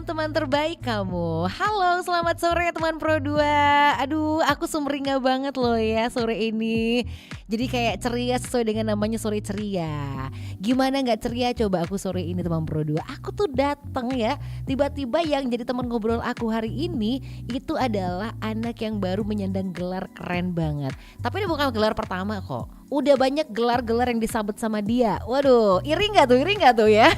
teman terbaik kamu. Halo, selamat sore teman Pro 2. Aduh, aku sumringah banget loh ya sore ini. Jadi kayak ceria sesuai dengan namanya sore ceria. Gimana gak ceria coba aku sore ini teman Pro 2. Aku tuh datang ya, tiba-tiba yang jadi teman ngobrol aku hari ini itu adalah anak yang baru menyandang gelar keren banget. Tapi ini bukan gelar pertama kok. Udah banyak gelar-gelar yang disabet sama dia. Waduh, iri gak tuh ya?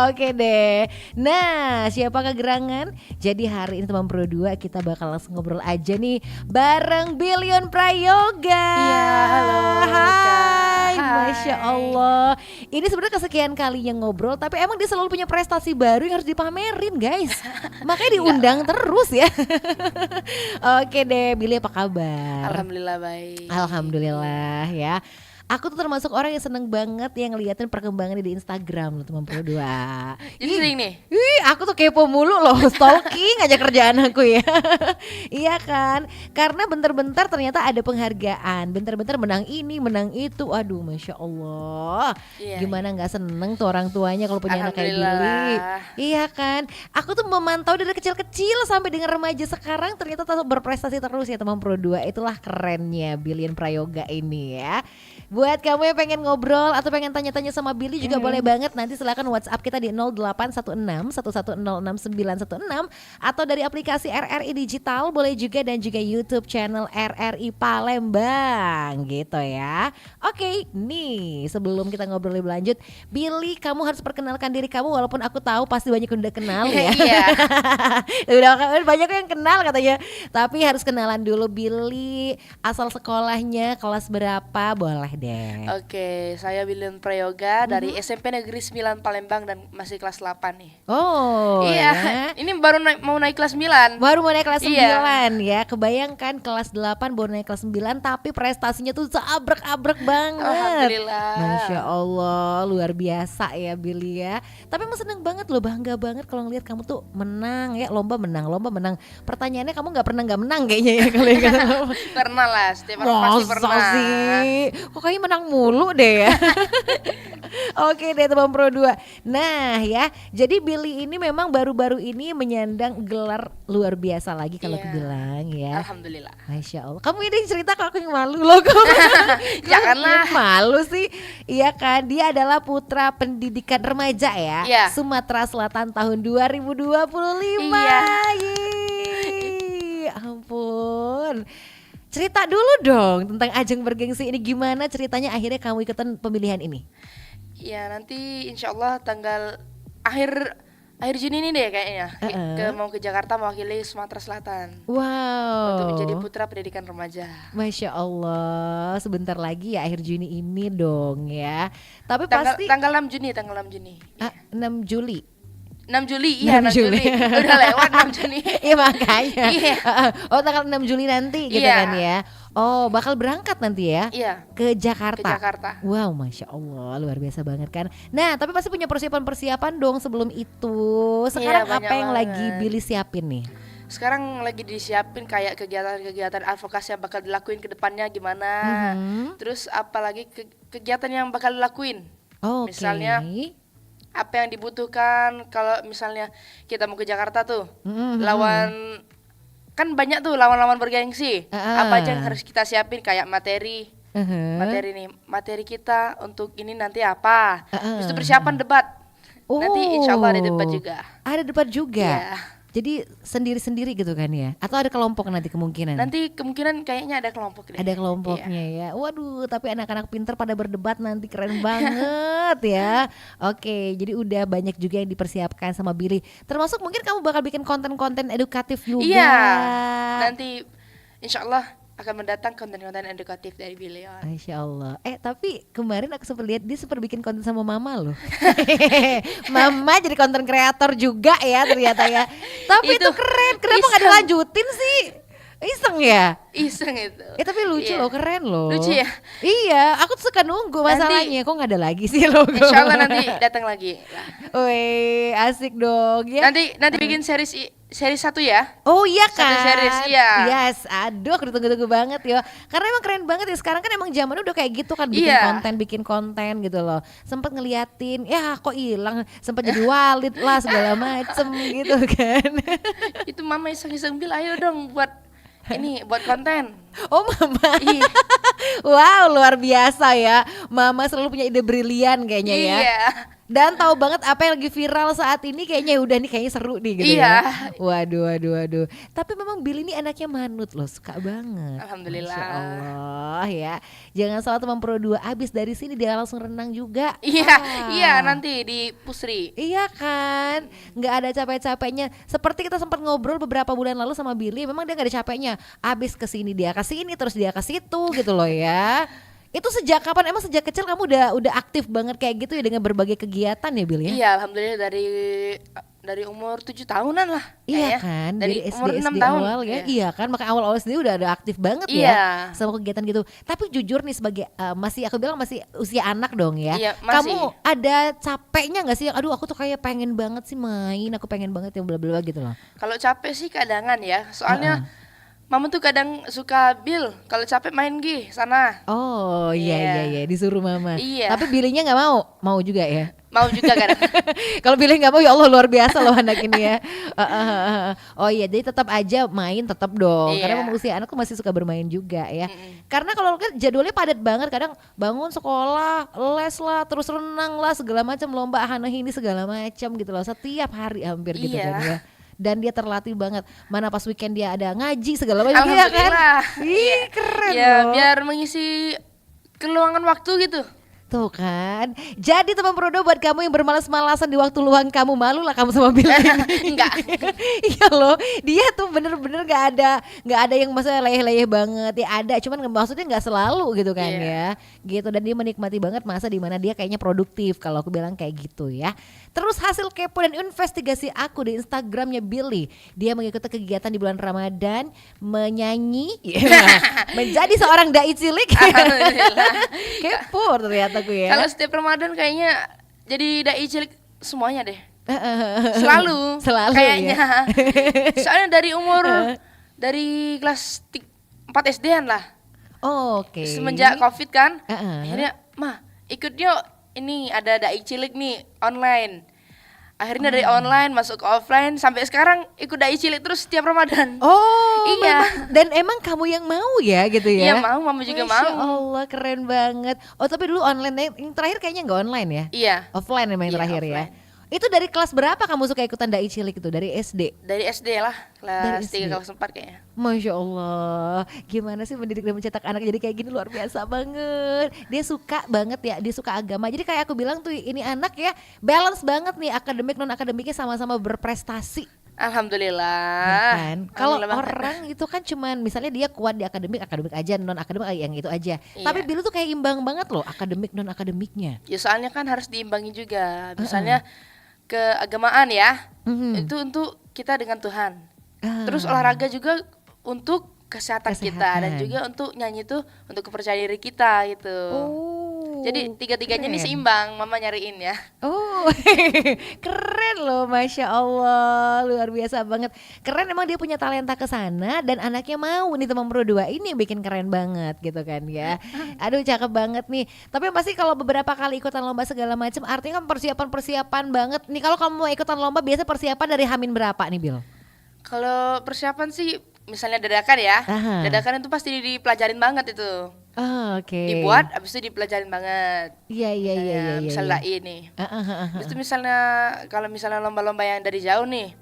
Oke deh. Nah, siapakah gerangan? Jadi hari ini teman Pro 2 kita bakal langsung ngobrol aja nih bareng Billion Prayoga. Iya, halo Hai, Kak. Masya Allah. Ini sebenarnya kesekian kalinya ngobrol, tapi emang dia selalu punya prestasi baru yang harus dipamerin guys. Makanya diundang terus ya. Oke deh, Billy apa kabar? Alhamdulillah baik. Alhamdulillah ya. Aku tuh termasuk orang yang seneng banget yang ngeliatin perkembangannya di Instagram loh teman Pro 2. Jadi sering nih. Aku tuh kepo mulu loh, stalking aja kerjaan aku ya. Iya kan? Karena bentar-bentar ternyata ada penghargaan, bentar-bentar menang ini, menang itu. Aduh, Masya Allah. Iya, Gimana nggak seneng tuh orang tuanya kalau punya anak kayak Billy. Alhamdulillah. Iya kan? Aku tuh memantau dari kecil-kecil sampai dengan remaja sekarang ternyata tetap berprestasi terus ya teman Pro 2. Itulah kerennya Billion Prayoga ini ya. Buat kamu yang pengen ngobrol atau pengen tanya-tanya sama Billy juga boleh banget. Nanti silakan WhatsApp kita di 0816 110916 atau dari aplikasi RRI Digital boleh juga, dan juga YouTube channel RRI Palembang gitu ya. Oke, nih sebelum kita ngobrol lebih lanjut, Billy kamu harus perkenalkan diri kamu, walaupun aku tahu pasti banyak yang udah kenal ya. Iya. Udah banyak yang kenal katanya, tapi harus kenalan dulu. Billy asal sekolahnya kelas berapa boleh deh. Oke, saya Billion Prayoga dari SMP Negeri 9 Palembang dan masih kelas 8 nih. Oh Iya. ya. Ini baru mau naik kelas 9. Baru mau naik kelas 9 Iya. ya. Kebayangkan kelas 8 baru naik kelas 9 tapi prestasinya tuh seabrek-abrek banget. Alhamdulillah. Masya Allah, luar biasa ya Billy ya. Tapi emang seneng banget loh, bangga banget kalau ngelihat kamu tuh menang ya, lomba menang. Pertanyaannya kamu nggak pernah nggak menang kayaknya ya kalau yang kata kamu. Pernah lah, setiap orang pasti Masa pernah. sih? Kok kayaknya menang mulu deh ya. Oke deh teman Pro 2. Nah ya, jadi Billy ini memang baru-baru ini menyandang gelar luar biasa lagi kalau Iya. aku bilang ya. Alhamdulillah. Masya Allah. Kamu ini cerita kok aku yang malu loh. Janganlah. Yang malu sih. Iya kan, dia adalah putra pendidikan remaja ya. Iya. Sumatera Selatan tahun 2025. Iya. Yeay, ampun. Cerita dulu dong tentang ajang bergengsi ini, gimana ceritanya akhirnya kamu ikutan pemilihan ini? Ya nanti insya Allah tanggal akhir Juni ini deh kayaknya mau ke Jakarta mewakili Sumatera Selatan untuk Wow. menjadi putra pendidikan remaja. Masya Allah, sebentar lagi ya akhir Juni ini dong ya. Tapi Tanggal pasti tanggal 6 Juni, tanggal 6 Juni. 6 Juli. 6 Juli, iya 6 6 Juli. Udah lewat 6 Juni. Iya makanya. Iya. Oh tanggal 6 Juli nanti gitu Iya. kan ya. Oh bakal berangkat nanti ya Iya, ke Jakarta. ke Jakarta. Wow, Masya Allah, luar biasa banget kan. Nah tapi pasti punya persiapan-persiapan dong sebelum itu. Sekarang Iya, apa banyak yang lagi banget. Billy siapin nih? Sekarang lagi disiapin kayak kegiatan-kegiatan advokasi yang bakal dilakuin ke depannya gimana. Terus apalagi kegiatan yang bakal dilakuin. Oke. Misalnya apa yang dibutuhkan kalau misalnya kita mau ke Jakarta tuh. Lawan kan banyak tuh lawan-lawan bergengsi. Apa aja yang harus kita siapin kayak materi. Materi kita untuk ini nanti apa. Terus itu persiapan debat. Nanti insya Allah ada debat juga. Ada debat juga. Iya. Jadi sendiri-sendiri gitu kan ya? Atau ada kelompok nanti kemungkinan? Nanti kemungkinan kayaknya ada kelompok deh. Ada kelompoknya ya. Waduh, tapi anak-anak pinter pada berdebat nanti keren banget ya. Oke, jadi udah banyak juga yang dipersiapkan sama Billy. Termasuk mungkin kamu bakal bikin konten-konten edukatif juga. Iya. Nanti insya Allah akan mendatang konten-konten edukatif dari Billion. Masya Allah. Tapi kemarin aku sempat lihat dia sempat bikin konten sama Mama loh. Mama jadi konten kreator juga ya ternyata ya. Tapi itu keren. Kenapa nggak dilanjutin sih? Iseng ya? Iseng itu. Tapi lucu loh, keren loh. Lucu ya? Iya, aku tuh suka nunggu masalahnya. Kok gak ada lagi sih logo? Insya Allah nanti datang lagi. Wih, asik dong ya. Nanti bikin seri 1 ya. Oh iya kan. Satu series ya. Yes, aduh aku ditunggu-tunggu banget ya. Karena emang keren banget ya, sekarang kan emang zaman udah kayak gitu kan, bikin konten gitu loh. Sempet ngeliatin, ya kok hilang, sempet jadi Walid lah segala macem gitu kan. Itu mama iseng-iseng bilang, ayo dong buat konten. Oh mama. Iya. Wow, luar biasa ya. Mama selalu punya ide brilian kayaknya ya. Iya. Dan tahu banget apa yang lagi viral saat ini, kayaknya udah nih, kayaknya seru nih gitu Iya. ya. Waduh. Tapi memang Billy ini anaknya manut loh, suka banget. Alhamdulillah. Masya Allah ya. Jangan salah teman Pro 2, abis dari sini dia langsung renang juga. Iya nanti di Pusri. Iya kan, nggak ada capek-capeknya. Seperti kita sempat ngobrol beberapa bulan lalu sama Billy, memang dia nggak ada capeknya. Abis kesini dia kesini, terus dia ke situ gitu loh ya. Itu sejak kapan? Emang sejak kecil kamu udah aktif banget kayak gitu ya dengan berbagai kegiatan ya Bill ya? Iya, alhamdulillah dari umur 7 tahunan lah. Iya kan, dari umur SD 6 tahun. awal ya. Iya kan, maka awal SD udah ada aktif banget Iya. ya sama kegiatan gitu. Tapi jujur nih sebagai aku bilang masih usia anak dong ya. Iya, masih. Kamu ada capeknya nggak sih? Aduh aku tuh kayak pengen banget sih main, aku pengen banget yang bla bla gitu loh. Kalau capek sih kadangan ya, soalnya Mama tuh kadang suka Bill, kalau capek main sana. Oh iya, disuruh mama. Iya. Tapi Billy-nya nggak mau juga ya? Mau juga kadang. Kalau Billy nggak mau, ya Allah luar biasa loh anak ini ya. Oh iya, jadi tetap aja main tetap dong. Iya. Karena memang usia anakku masih suka bermain juga ya. Karena kalau kan jadwalnya padat banget, kadang bangun sekolah, les lah, terus renang lah, segala macam lomba hana ini segala macam gitu loh. Setiap hari hampir gitu kan ya. Dan dia terlatih banget. Mana pas weekend dia ada ngaji segala macam ya kan. Ih, keren loh. Biar mengisi keluangan waktu gitu. Tuh kan. Jadi teman Prodo, buat kamu yang bermalas-malasan di waktu luang kamu, malu lah kamu sama Billy ini. Enggak. Iya loh, dia tuh bener-bener gak ada yang maksudnya leyeh-leyeh banget. Ya ada, cuman maksudnya gak selalu gitu kan ya. Gitu, dan dia menikmati banget masa dimana dia kayaknya produktif, kalau aku bilang kayak gitu ya. Terus hasil kepo dan investigasi aku di Instagramnya Billy, dia mengikuti kegiatan di bulan Ramadan, menyanyi, menjadi seorang dai cilik. Kepo ternyata aku ya. Kalau setiap Ramadan kayaknya jadi dai cilik semuanya deh. Selalu kayaknya ya? Soalnya dari kelas 4 SD-an lah. Oke. Semenjak Covid kan, akhirnya mah ikut yuk, ini ada dai cilik nih online. Akhirnya dari online masuk ke offline, sampai sekarang ikut dai cilik terus setiap Ramadan. Oh iya. Dan emang kamu yang mau ya gitu ya? Iya mau, mama juga Masya mau. Allah, keren banget. Oh tapi dulu online, yang terakhir kayaknya nggak online ya? Iya. Offline memang yang terakhir offline. ya. Itu dari kelas berapa kamu suka ikutan dai cilik itu? Dari SD? Dari SD lah, kelas 3 kelas 4 kayaknya. Masya Allah, gimana sih mendidik dan mencetak anak jadi kayak gini, luar biasa banget. Dia suka banget ya, dia suka agama. Jadi kayak aku bilang tuh, ini anak ya balance banget nih, akademik non akademiknya sama-sama berprestasi. Alhamdulillah. Ya kan? Kalau orang itu kan cuman misalnya dia kuat di akademik aja, non akademik yang itu aja. Iya. Tapi Billy tuh kayak imbang banget loh, akademik non akademiknya. Ya soalnya kan harus diimbangi juga. Misalnya keagamaan ya, itu untuk kita dengan Tuhan. Terus olahraga juga untuk kesehatan kita, dan juga untuk nyanyi itu untuk kepercayaan diri kita gitu. Jadi tiga-tiganya ini seimbang, mama nyariin ya. Oh keren loh, Masya Allah, luar biasa banget. Keren, emang dia punya talenta ke sana dan anaknya mau nih teman Pro 2, ini yang bikin keren banget gitu kan ya. Aduh cakep banget nih. Tapi pasti kalau beberapa kali ikutan lomba segala macam, artinya kan persiapan banget nih. Kalau kamu mau ikutan lomba, biasa persiapan dari Hamin berapa nih Bil? Kalau persiapan sih misalnya dadakan ya. Dadakan itu pasti dipelajarin banget itu. Oke. Dibuat, abis itu dipelajarin banget. Iya. Misalnya ini. Terus itu misalnya kalau misalnya lomba-lomba yang dari jauh nih,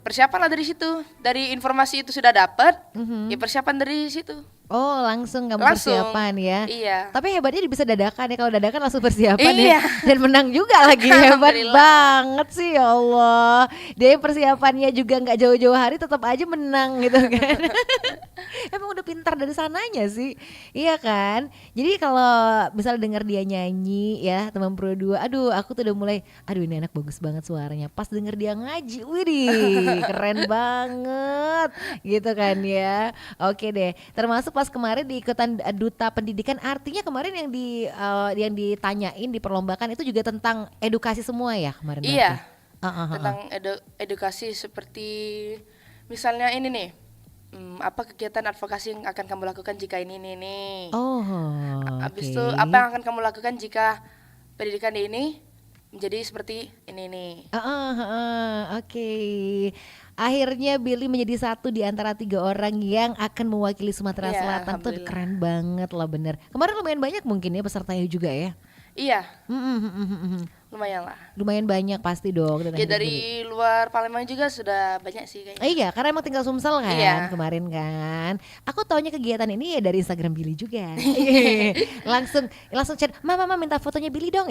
persiapan lah dari situ. Dari informasi itu sudah dapat, ya persiapan dari situ. Oh langsung kamu Langsung. persiapan ya. Iya. Tapi hebatnya bisa dadakan ya, kalau dadakan langsung persiapan Iya. ya. Dan menang juga lagi, hebat Alhamdulillah. banget sih ya Allah. Dia persiapannya juga nggak jauh-jauh hari tetap aja menang gitu kan. Emang udah pintar dari sananya sih. Iya kan. Jadi kalau misalnya dengar dia nyanyi ya teman Pro 2, aduh aku tuh udah mulai, aduh ini anak bagus banget suaranya. Pas denger dia ngaji, widih keren banget gitu kan ya. Oke deh. Termasuk pas kemarin di ikutan duta pendidikan, artinya kemarin yang ditanyain diperlombakan itu juga tentang edukasi semua ya kemarin. Iya. Berarti? Tentang edukasi seperti misalnya ini nih. Apa kegiatan advokasi yang akan kamu lakukan jika ini. Oh. Habis itu apa yang akan kamu lakukan jika pendidikan ini menjadi seperti ini. Oke. Akhirnya Billy menjadi satu di antara 3 orang yang akan mewakili Sumatera Selatan. Tuh keren banget lah bener. Kemarin lumayan banyak mungkin ya pesertanya juga ya. Iya. Lumayan lah. Lumayan banyak pasti dong. Ya dari luar Palembang juga sudah banyak sih kayaknya. Iya karena emang tinggal Sumsel kan. Iya. Kemarin kan. Aku taunya kegiatan ini ya dari Instagram Billy juga. langsung chat, Mama minta fotonya Billy dong.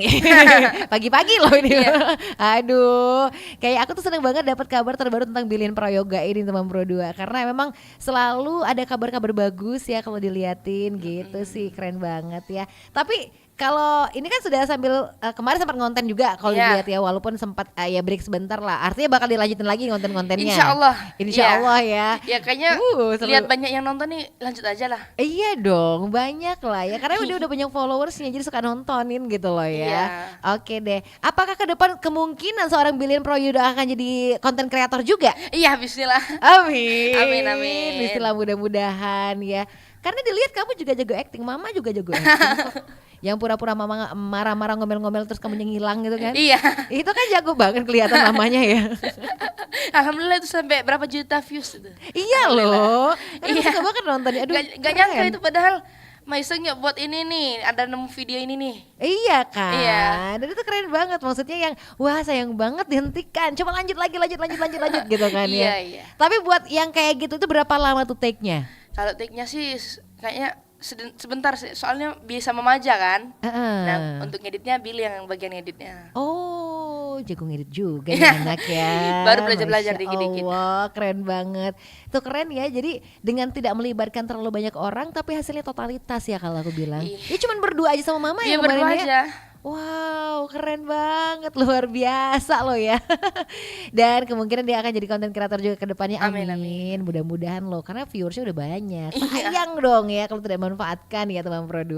Pagi-pagi loh ini. Iya. Aduh, kayak aku tuh seneng banget dapat kabar terbaru tentang Billy Prayoga ini teman Pro 2. Karena memang selalu ada kabar-kabar bagus ya kalau diliatin gitu sih, keren banget ya. Tapi kalau ini kan sudah sambil kemarin sempat ngonten juga kalau dilihat ya, walaupun sempat ya break sebentar lah. Artinya bakal dilanjutin lagi konten-kontennya. Insya Allah ya. Ya kayaknya lihat banyak yang nonton nih, lanjut aja lah. Iya dong, banyak lah ya. Karena udah banyak followersnya, jadi suka nontonin gitu loh ya. Iya. Oke deh. Apakah ke depan kemungkinan seorang Billy Prayoga akan jadi konten kreator juga? Iya, bismillah. Amin. Bismillah, mudah-mudahan ya. Karena dilihat kamu juga jago acting, Mama juga jago acting. Yang pura-pura mama marah-marah ngomel-ngomel terus kamu ngilang gitu kan. Iya. Itu kan jago banget kelihatan mamanya ya. Alhamdulillah itu sampai berapa juta views itu. Iya loh. Karena suka banget nontonnya. Aduh, gak nyangka itu padahal Maisengnya buat ini nih, ada 6 video ini nih. Iya kan. Iya. Dan itu keren banget, maksudnya yang wah sayang banget dihentikan. Coba lanjut lagi gitu kan ya. Iya. Tapi buat yang kayak gitu itu berapa lama tuh take-nya? Kalau take-nya sih kayaknya sebentar sih, soalnya bisa memaja kan. Nah untuk ngeditnya Billy yang bagian ngeditnya. Oh jago ngedit juga nih anak ya. Baru belajar dikit-dikit. Wah keren banget. Itu keren ya, jadi dengan tidak melibatkan terlalu banyak orang tapi hasilnya totalitas ya kalau aku bilang. Ya cuman berdua aja sama Mama ya kemarin berdua ya. aja. Wow keren banget, luar biasa loh ya. Dan kemungkinan dia akan jadi konten kreator juga ke depannya. Amin. Mudah-mudahan loh, karena viewersnya udah banyak. Sayang dong ya kalau tidak manfaatkan ya teman Pro 2.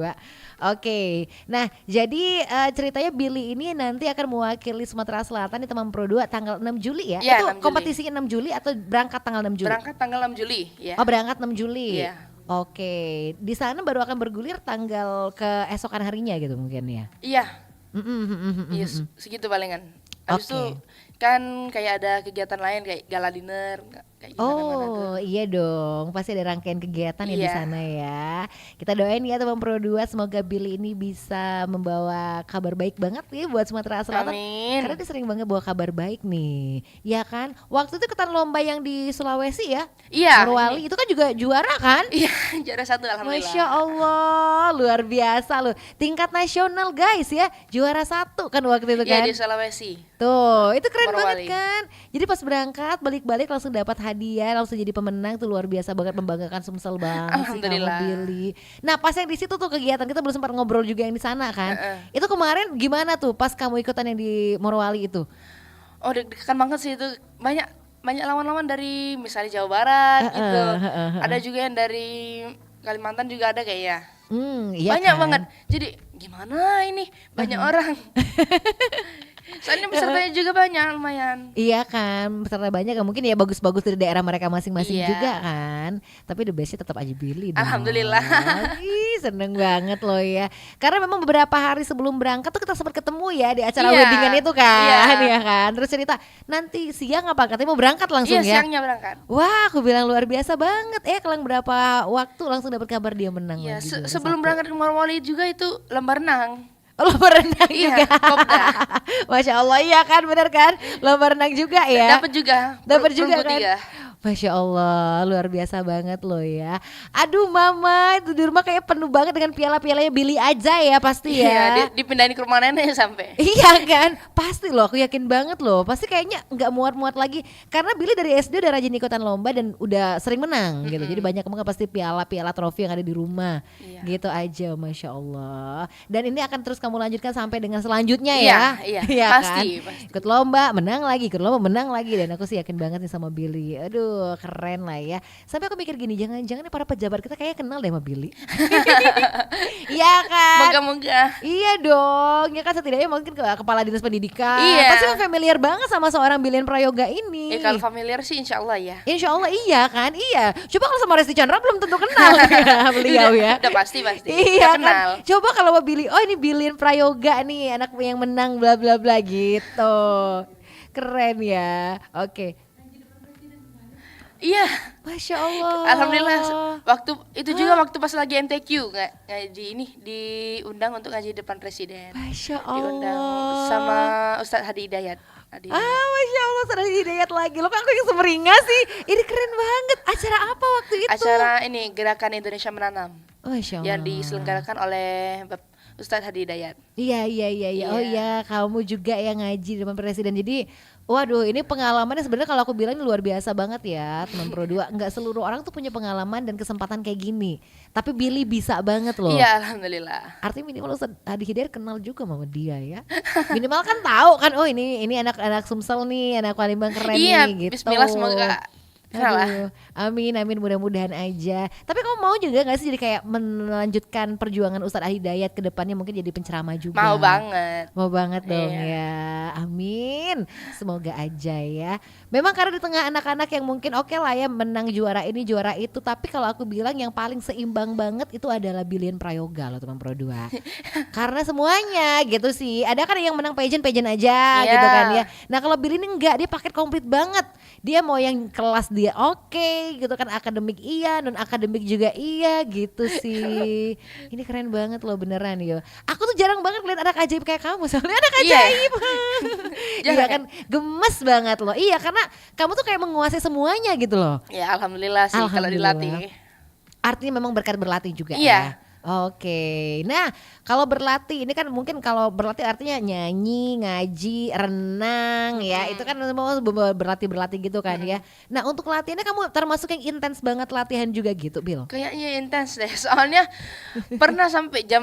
Oke, nah jadi ceritanya Billy ini nanti akan mewakili Sumatera Selatan di teman Pro 2 tanggal 6 Juli ya? Itu 6 kompetisinya 6 Juli atau berangkat tanggal 6 Juli? Berangkat tanggal 6 Juli ya. Oh berangkat 6 Juli? Iya. Oke, di sana baru akan bergulir tanggal keesokan harinya gitu mungkin ya? Iya. Iya segitu palingan. Habis itu kan kayak ada kegiatan lain kayak gala dinner. Kayak oh iya dong, pasti ada rangkaian kegiatan ya di sana ya. Kita doain ya teman Pro 2, semoga Billy ini bisa membawa kabar baik banget ya buat Sumatera Selatan. Amin. Karena dia sering banget bawa kabar baik nih, ya kan? Waktu itu ikutan lomba yang di Sulawesi ya, Morowali itu kan juga juara kan? Iya, juara 1 alhamdulillah. Masya Allah, luar biasa loh. Tingkat nasional guys ya, juara 1 kan waktu itu kan? Iya di Sulawesi. Tuh, itu keren Morowali. banget kan? Jadi pas berangkat balik-balik langsung dapat hadiah, langsung jadi pemenang, tuh luar biasa banget, membanggakan Sumsel banget. Alhamdulillah. Sih kamu Billy. Nah pas yang di situ tuh kegiatan kita belum sempat ngobrol juga yang di sana kan. Itu kemarin gimana tuh pas kamu ikutan yang di Morowali itu? Oh deg-degan banget sih itu, banyak lawan-lawan dari misalnya Jawa Barat gitu. Ada juga yang dari Kalimantan juga ada kayaknya. Iya banyak kan? banget. Jadi gimana ini banyak orang. Soalnya pesertanya juga banyak lumayan. Iya kan, peserta banyak kan, mungkin ya bagus-bagus dari daerah mereka masing-masing juga kan. Tapi the bestnya tetap aja Billy dong. Alhamdulillah. Ih, seneng banget loh ya. Karena memang beberapa hari sebelum berangkat tuh kita sempat ketemu ya di acara weddingan itu kan, ya kan. Terus cerita nanti siang apa katanya mau berangkat langsung ya. Iya siangnya berangkat. Wah aku bilang luar biasa banget ya, kelang berapa waktu langsung dapat kabar dia menang Iya, lagi. sebelum berangkat ke Morowali juga itu lomba renang. Lomba renang juga. Kopda. Masya Allah, iya kan, bener kan? Lomba renang juga ya. Dapat juga Dapat juga kan. Masya Allah, luar biasa banget loh ya. Aduh mama, itu di rumah kayak penuh banget dengan piala-pialanya Billy aja ya pasti Iya, ya. dipindahin ke rumah nenek sampai. Iya kan, pasti loh, aku yakin banget loh. Pasti kayaknya nggak muat-muat lagi karena Billy dari SD udah rajin ikutan lomba dan udah sering menang gitu. Jadi banyak banget pasti piala-piala trofi yang ada di rumah. Iya. Gitu aja, Masya Allah. Dan ini akan terus kamu lanjutkan sampai dengan selanjutnya Iya, ya. iya, Iya kan? pasti. Ikut lomba, menang lagi, ikut lomba, menang lagi. Dan aku sih yakin banget nih sama Billy. Aduh, keren lah ya. Sampai aku mikir gini, jangan-jangan nih para pejabat kita kayaknya kenal deh sama Billy. Iya kan? Moga-moga. Iya dong, ya kan setidaknya mungkin kepala dinas pendidikan. Iya. Pasti kan familiar banget sama seorang Billion Prayoga ini. Kalau familiar sih insya Allah ya. Insya Allah iya kan, iya. Coba kalau sama Resti Chandra belum tentu kenal ya beliau ya. Udah pasti. Iya Udah kenal. kan. Coba kalau mau Billy, oh ini Billion Prayoga nih, anak yang menang bla bla bla gitu. Keren ya. Oke. Iya. Masya Allah. Alhamdulillah. Waktu itu juga waktu pas lagi MTQ ngaji ini diundang untuk ngaji depan presiden. Masya Allah. Diundang sama Ustadz Hadi Hidayat. Masya Allah, Ustadz Hadi Hidayat lagi. Lo kan aku yang sumringah sih. Ini keren banget. Acara apa waktu itu? Acara ini Gerakan Indonesia Menanam. Masya Allah. Yang diselenggarakan oleh Ustadz Hadi Hidayat. Iya. Oh iya, kamu juga yang ngaji di depan presiden. Jadi, waduh, ini pengalamannya sebenarnya kalau aku bilang ini luar biasa banget ya, teman Pro 2. Enggak seluruh orang tuh punya pengalaman dan kesempatan kayak gini. Tapi Billy bisa banget loh. Iya, alhamdulillah. Artinya minimal Ustadz Hadi Hidayat kenal juga sama dia ya. Minimal kan tahu kan, oh ini anak-anak Sumsel nih, anak Palembang keren nih gitu. Bismillah semoga. Aduh, amin mudah-mudahan aja. Tapi kamu mau juga gak sih jadi kayak melanjutkan perjuangan Ustadz Hidayat ke depannya, mungkin jadi penceramah juga? Mau banget dong iya. ya. Amin. Semoga aja ya. Memang karena di tengah anak-anak yang mungkin oke lah ya menang juara ini juara itu, tapi kalau aku bilang yang paling seimbang banget itu adalah Billion Prayoga loh teman Pro 2. Karena semuanya gitu sih. Ada kan yang menang pageant aja gitu kan ya. Nah kalau Billy ini enggak, dia paket komplit banget. Dia mau yang kelas dia oke gitu kan, akademik iya, non akademik juga iya gitu sih. Ini keren banget loh beneran yo. Aku tuh jarang banget lihat anak ajaib kayak kamu, soalnya anak ajaib. Iya kan, gemes banget loh. Iya karena kamu tuh kayak menguasai semuanya gitu loh. Ya alhamdulillah sih kalau dilatih. Artinya memang berkat berlatih juga ya. Oke, nah kalau berlatih ini kan mungkin kalau berlatih artinya nyanyi, ngaji, renang ya itu kan semua berlatih gitu kan ya. Nah untuk latihannya kamu termasuk yang intens banget latihan juga gitu, Bil? Kayaknya intens deh, soalnya pernah sampai jam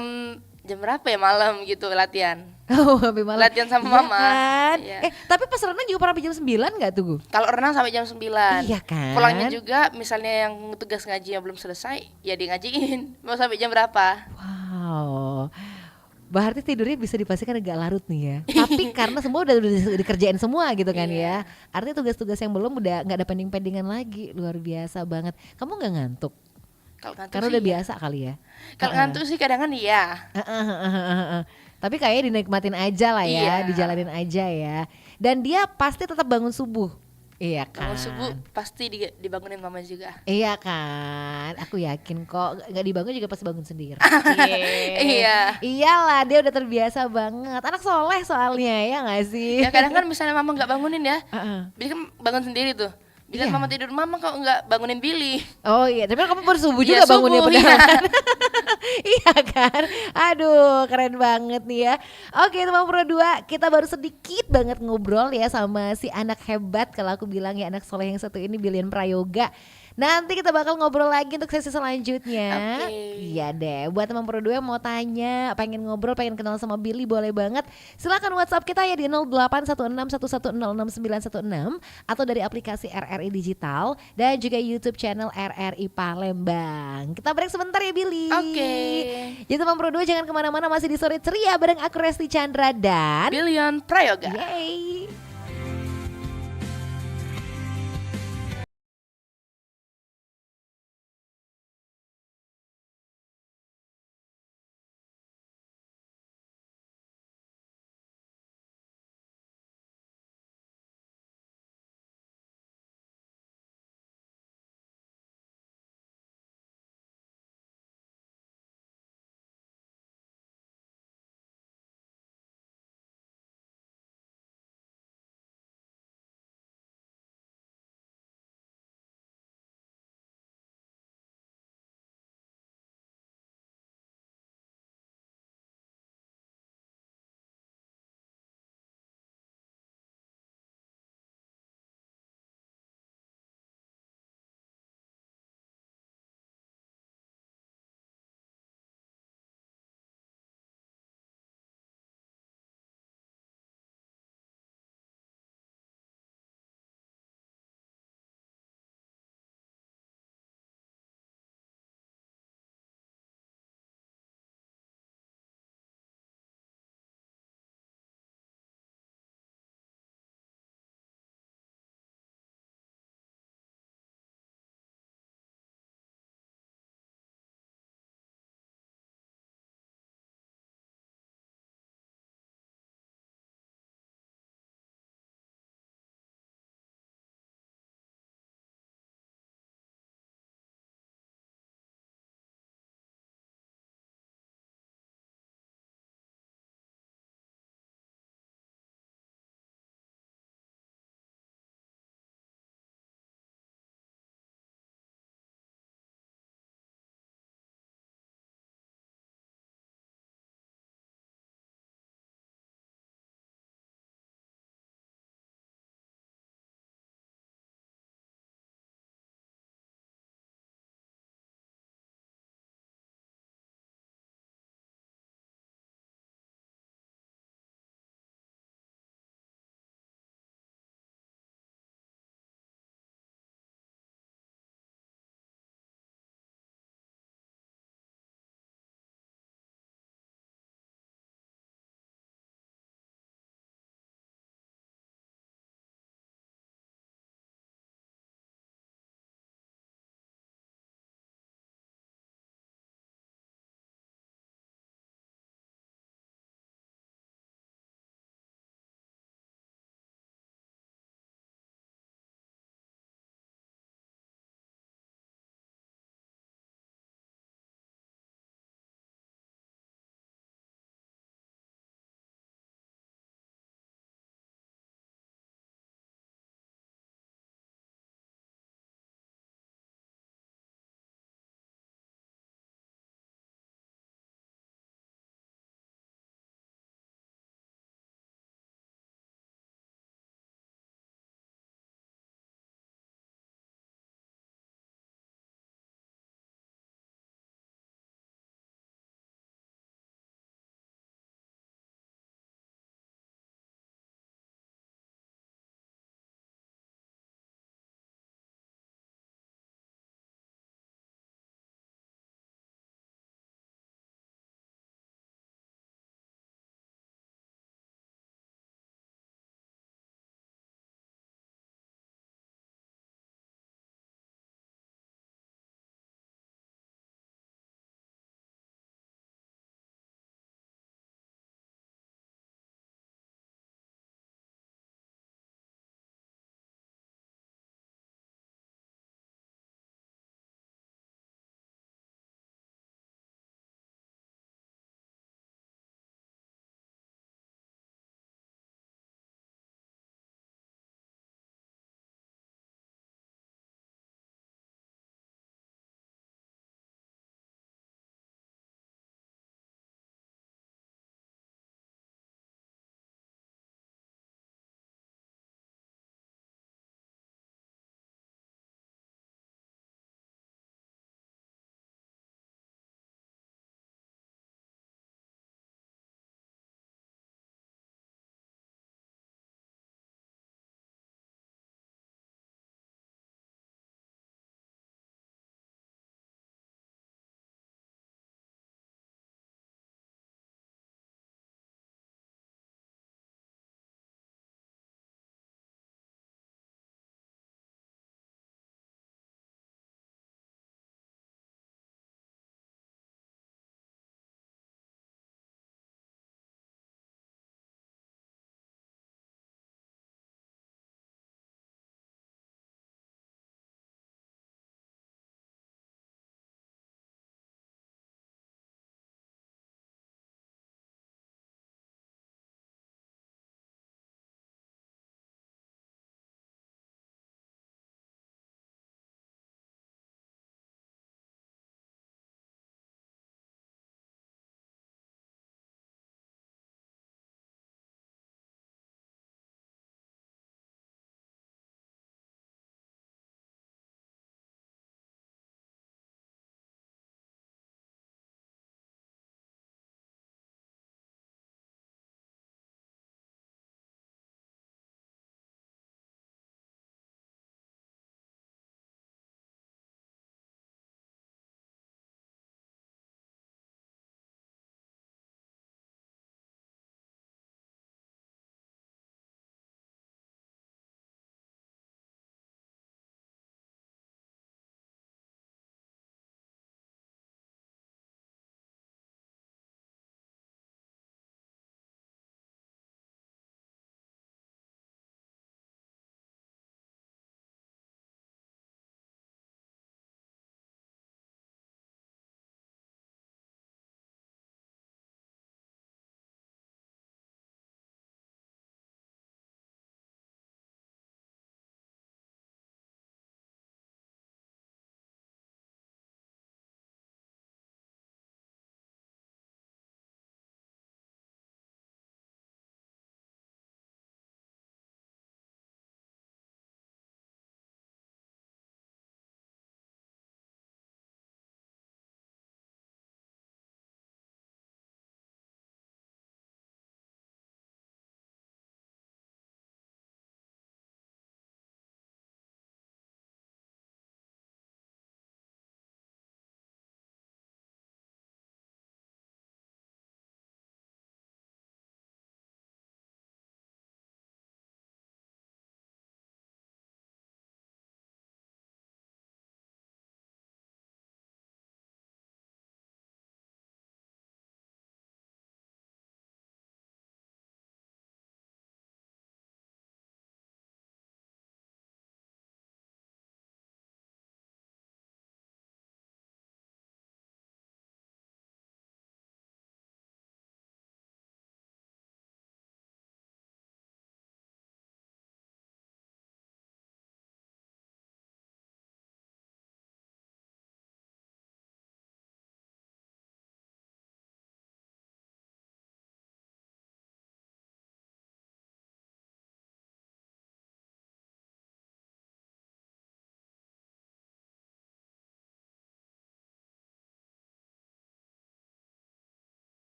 berapa ya malam gitu latihan. Oh, sampai malam. Latihan sama mama. Kan? Iya. Tapi pas renang juga pernah sampai jam 9 gak tuh? Kalau renang sampai jam 9. Iya kan? Pulangnya juga misalnya yang tugas ngaji yang belum selesai, ya di ngajiin. Mau sampai jam berapa? Wow. Berarti tidurnya bisa dipastikan agak larut nih ya. Tapi karena semua udah dikerjain semua gitu kan ya. Artinya tugas-tugas yang belum udah gak ada pending-pendingan lagi. Luar biasa banget. Kamu gak ngantuk? Karena udah biasa kali ya. Kalau ngantuk sih kadang-kadang iya. Tapi kayaknya dinikmatin aja lah ya, dijalanin aja ya. Dan dia pasti tetap bangun subuh. Iya kan. Bangun subuh pasti dibangunin mama juga. Iya kan. Aku yakin kok nggak dibangun juga pasti bangun sendiri. Iya. Iyalah, dia udah terbiasa banget. Anak soleh soalnya ya nggak sih. Ya kadang kan misalnya mama nggak bangunin ya, Billy kan bangun sendiri tuh. Bila mama tidur, mama kok nggak bangunin Billy? Oh iya, tapi kamu baru subuh juga bangunnya beneran. Iya kan. Aduh, keren banget nih ya. Oke teman Pro 2, kita baru sedikit banget ngobrol ya sama si anak hebat, kalau aku bilang ya anak soleh yang satu ini, Billion Prayoga. Nanti kita bakal ngobrol lagi untuk sesi selanjutnya. Iya deh, buat teman Pro 2 yang mau tanya, pengen ngobrol, pengen kenal sama Billy, boleh banget. Silakan WhatsApp kita ya di 081611060916 atau dari aplikasi RRI Digital dan juga YouTube channel RRI Palembang. Kita break sebentar ya Billy. Oke. Jadi teman Pro 2 jangan kemana-mana, masih di Sore Ceria bareng aku Resti Chandra dan Billion Prayoga. Yeay.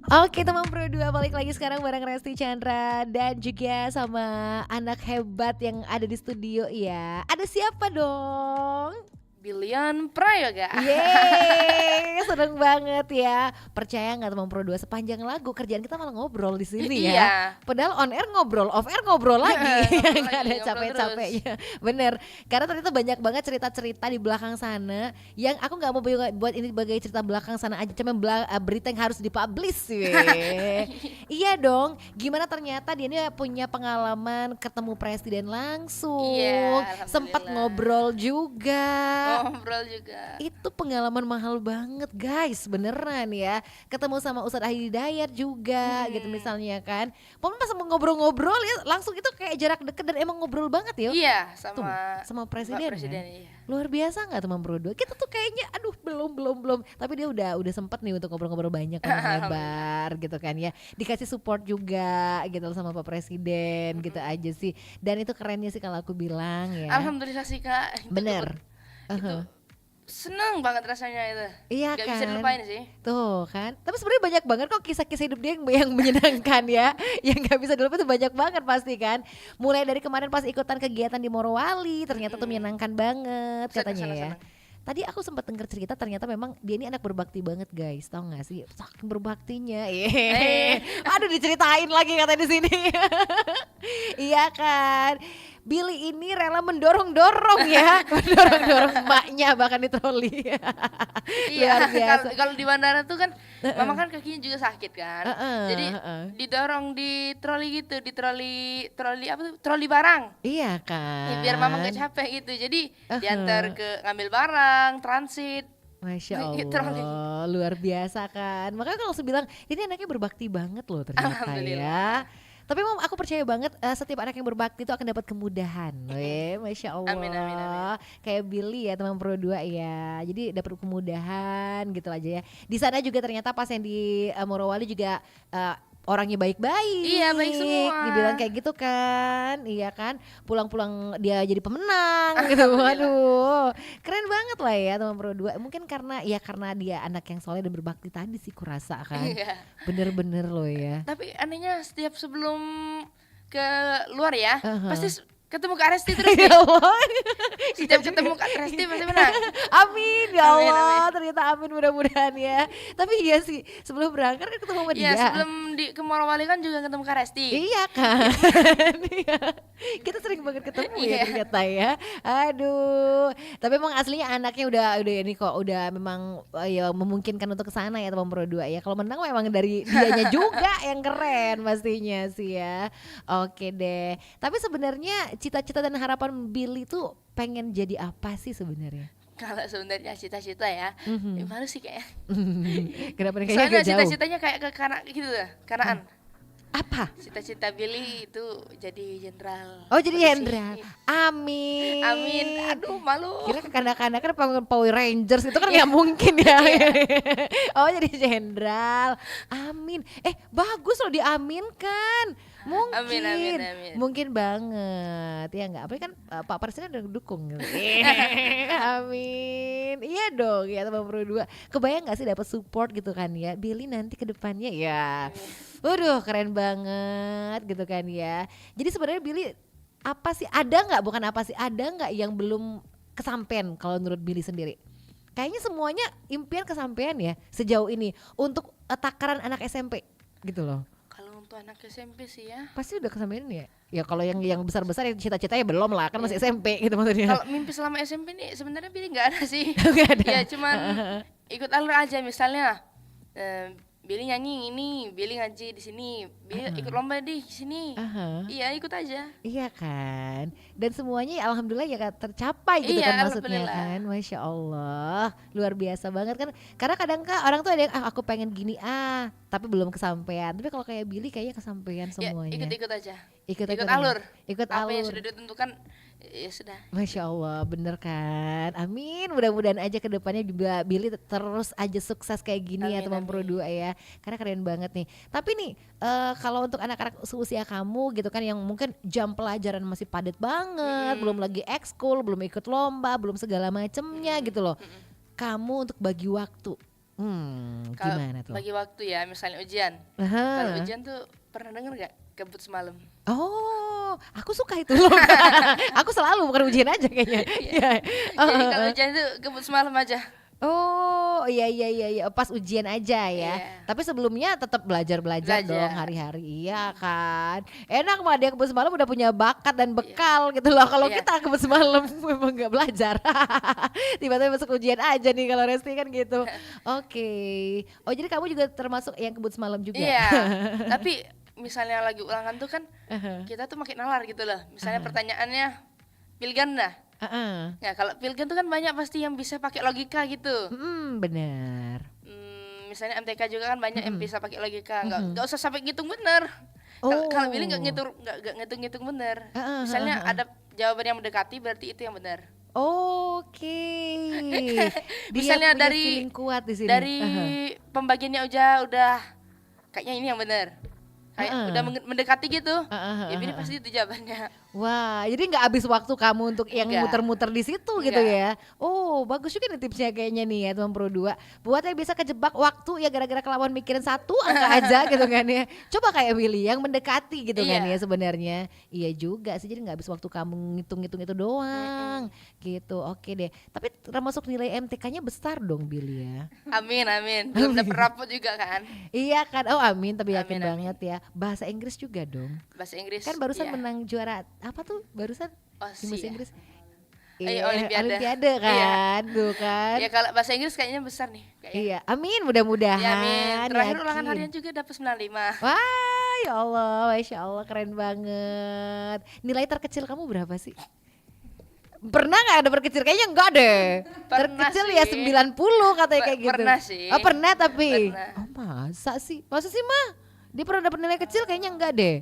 Oke teman Pro 2, balik lagi sekarang bareng Resti Chandra dan juga sama anak hebat yang ada di studio ya. Ada siapa dong? Billion Prayoga. Yeay, seneng banget ya. Percaya nggak teman Pro 2, sepanjang lagu kerjaan kita malah ngobrol di sini ya. Iya. Padahal on air ngobrol, off air ngobrol lagi. Nggak ada Ngobrol capek-capeknya. Bener. Karena ternyata banyak banget cerita-cerita di belakang sana yang aku nggak mau buat ini sebagai cerita belakang sana aja, cuma berita yang harus dipublish. Iya dong. Gimana ternyata dia ini punya pengalaman ketemu presiden langsung. Iya, sempat alhamdulillah. ngobrol juga. Ngobrol juga. Itu pengalaman mahal banget guys, beneran ya. Ketemu sama Ustadz Ahdi Hidayat juga gitu misalnya kan. Pokoknya pas mau ngobrol-ngobrol ya langsung itu kayak jarak deket dan emang ngobrol banget ya. Iya, Tuh, sama sama presiden, Pak Presiden, kan? iya. Luar biasa nggak teman Pro 2? Kita tuh kayaknya aduh belum. Tapi dia udah sempat nih untuk ngobrol-ngobrol banyak sama lebar gitu kan ya. Dikasih support juga gitu loh sama Pak Presiden gitu aja sih. Dan itu kerennya sih kalau aku bilang ya. Alhamdulillah sih Kak. Bener. Itu seneng banget rasanya itu. Iya Gak kan. bisa dilupain sih. Tuh kan. Tapi sebenarnya banyak banget kok kisah-kisah hidup dia yang menyenangkan ya. Yang gak bisa dilupain itu banyak banget pasti kan. Mulai dari kemarin pas ikutan kegiatan di Morowali, ternyata tuh menyenangkan banget katanya ya. Tadi aku sempat dengar cerita ternyata memang dia ini anak berbakti banget guys, tau gak sih? Saking berbaktinya, aduh diceritain lagi katanya di sini. Iya kan, Billy ini rela mendorong-dorong ya, mendorong-dorong emaknya bahkan di troli. Iya, Luar biasa. kalau di bandara tuh kan mama kan kakinya juga sakit kan. Jadi didorong di troli gitu, di troli apa tuh? Troli barang. Iya Ya, kan. biar mama gak capek gitu. Jadi diantar ke ngambil barang, transit. Masya Gitu, Allah, luar biasa kan. Makanya kalau langsung bilang ini anaknya berbakti banget loh ternyata ya. Alhamdulillah. Tapi Mam, aku percaya banget setiap anak yang berbakti itu akan dapat kemudahan. Masya Allah. Amin, amin, amin. Kayak Billy ya teman Pro 2 ya. Jadi dapat kemudahan gitu aja ya. Di sana juga ternyata pas yang di Morowali juga orangnya baik-baik. Iya, baik semua. Dibilang kayak gitu kan. Iya kan. Pulang-pulang dia jadi pemenang gitu. Waduh. Keren banget lah ya teman Pro 2. Mungkin karena dia anak yang soleh dan berbakti tadi sih kurasa kan. Iya. Bener-bener loh ya. Tapi anehnya setiap sebelum ke luar ya, pasti ketemu Kak Resti terus nih. Setiap ketemu Kak Resti pasti menang. Amin ya Amin, Allah, ternyata amin mudah-mudahan ya. Tapi iya sih, sebelum berangkat kan ketemu sama dia. Iya, sebelum ke Morowali kan juga ketemu Kak Resti. Iya kan. Iya. Kita sering banget ketemu ya Iya. ternyata ya. Aduh. Tapi emang aslinya anaknya udah ini kok udah memang ya memungkinkan untuk kesana ya teman Pro 2 ya. Kalau menang memang dari dianya juga yang keren pastinya sih ya. Oke deh. Tapi sebenarnya cita-cita dan harapan Billy tuh pengen jadi apa sih sebenarnya? Kalau sebenarnya cita-cita ya, malu sih kayaknya. Kenapa nih kayaknya Soalnya agak jauh? cita-citanya kayak ke kanak gitu lah, kanaan. Apa? Cita-cita Billy itu jadi jenderal. Oh jadi polisi. jenderal. Amin. Amin. Aduh, malu. Kira ke kanak-kanak kan Power Rangers itu kan nggak mungkin ya. Oh jadi jenderal. Amin. Bagus loh diaminkan. Mungkin. Amin, amin, amin. Mungkin banget. Ya enggak? Apalagi kan Pak Presiden udah dukung gitu. Amin. Iya dong ya teman Pro 2. Kebayang nggak sih dapat support gitu kan ya. Billy nanti ke depannya ya. Waduh keren banget gitu kan ya. Jadi sebenarnya Billy apa sih ada nggak yang belum kesampean kalau menurut Billy sendiri? Kayaknya semuanya impian kesampean ya sejauh ini untuk takaran anak SMP gitu loh. Kalau untuk anak SMP sih ya. Pasti udah kesampean ya. Ya kalau yang besar-besar yang cita-citanya belum lah kan masih SMP gitu maksudnya. Kalau mimpi selama SMP nih sebenarnya Billy nggak ada sih. Nggak ada. Ya cuman ikut alur aja misalnya. Billy nyanyi ini, Billy ngaji di sini, Billy ikut lomba di sini. Iya ikut aja. Iya kan. Dan semuanya ya alhamdulillah ya tercapai gitu Iya, kan maksudnya alhamdulillah. kan. Masya Allah. Luar biasa banget kan. Karena kadang orang tuh ada yang aku pengen gini tapi belum kesampaian. Tapi kalau kayak Billy kayaknya kesampaian semuanya. Ya, ikut-ikut aja. Ikut alur. Ikut Apa yang alur. sudah ditentukan ya sudah. Masya Allah bener kan. Amin. Mudah-mudahan aja ke depannya juga Billy terus aja sukses kayak gini ya Amin, teman Pro 2 ya. Karena keren banget nih. Tapi nih kalau untuk anak-anak seusia kamu gitu kan yang mungkin jam pelajaran masih padat banget, belum lagi ekskul, belum ikut lomba, belum segala macemnya gitu loh. Kamu untuk bagi waktu Kalau Gimana tuh? bagi waktu ya, misalnya ujian. Kalau ujian tuh pernah denger nggak kebut semalam? Oh, aku suka itu loh. Aku selalu bukan ujian aja kayaknya. Iya. Jadi kalau ujian itu kebut semalam aja. Oh, iya, pas ujian aja ya. Iya. Tapi sebelumnya tetap belajar dong hari-hari. Iya kan. Enak mah dia kebut semalam udah punya bakat dan bekal gitu loh. Kalau kita kebut semalam memang nggak belajar. Tiba-tiba masuk ujian aja nih kalau Resti kan gitu. Oke. Oh, jadi kamu juga termasuk yang kebut semalam juga? Iya. Tapi misalnya lagi ulangan tuh kan kita tuh makin nalar gitu loh. Misalnya pertanyaannya pilih ganda. Ya kalau pilgam tuh kan banyak pasti yang bisa pakai logika gitu. Benar. Misalnya MTK juga kan banyak yang bisa pakai logika. Nggak usah sampai ngitung bener. Kalau pilih nggak ngitung bener. Misalnya ada jawaban yang mendekati berarti itu yang benar. Oke. Misalnya dari kuat di sini. Dari pembagiannya udah kayaknya ini yang benar. Kayak udah mendekati gitu. Ya ini pasti itu jawabannya. Wah, jadi nggak habis waktu kamu untuk yang muter-muter di situ gitu ya? Oh, bagus juga nih tipsnya kayaknya nih ya teman Pro 2. Buat yang bisa kejebak waktu ya gara-gara kelamaan mikirin satu angka aja gitu kan ya. Coba kayak Willy yang mendekati gitu kan ya sebenarnya. Iya juga sih, jadi nggak habis waktu kamu ngitung-ngitung itu doang. Gitu, oke deh. Tapi termasuk nilai MTK-nya besar dong Billy ya. Amin. Belum dapet rapot juga kan. Iya kan, oh amin tapi yakin banget ya. Bahasa Inggris juga dong. Bahasa Inggris. Kan barusan menang juara apa tuh barusan di bahasa Inggris? Olimpiade kan, tuh kan. Ya kalau bahasa Inggris kayaknya besar nih. Iya, amin mudah-mudahan. Ya, amin. Terakhir ulangan harian juga dapat 95. Wah, ya Allah, masya Allah keren banget. Nilai terkecil kamu berapa sih? Pernah nggak ada terkecil? Kayaknya enggak deh. Terkecil sih. Ya 90 katanya kayak gitu. Pernah sih. Oh pernah tapi. Pernah. Oh masa sih? Masa sih mah? Dia pernah dapat nilai kecil kayaknya enggak deh.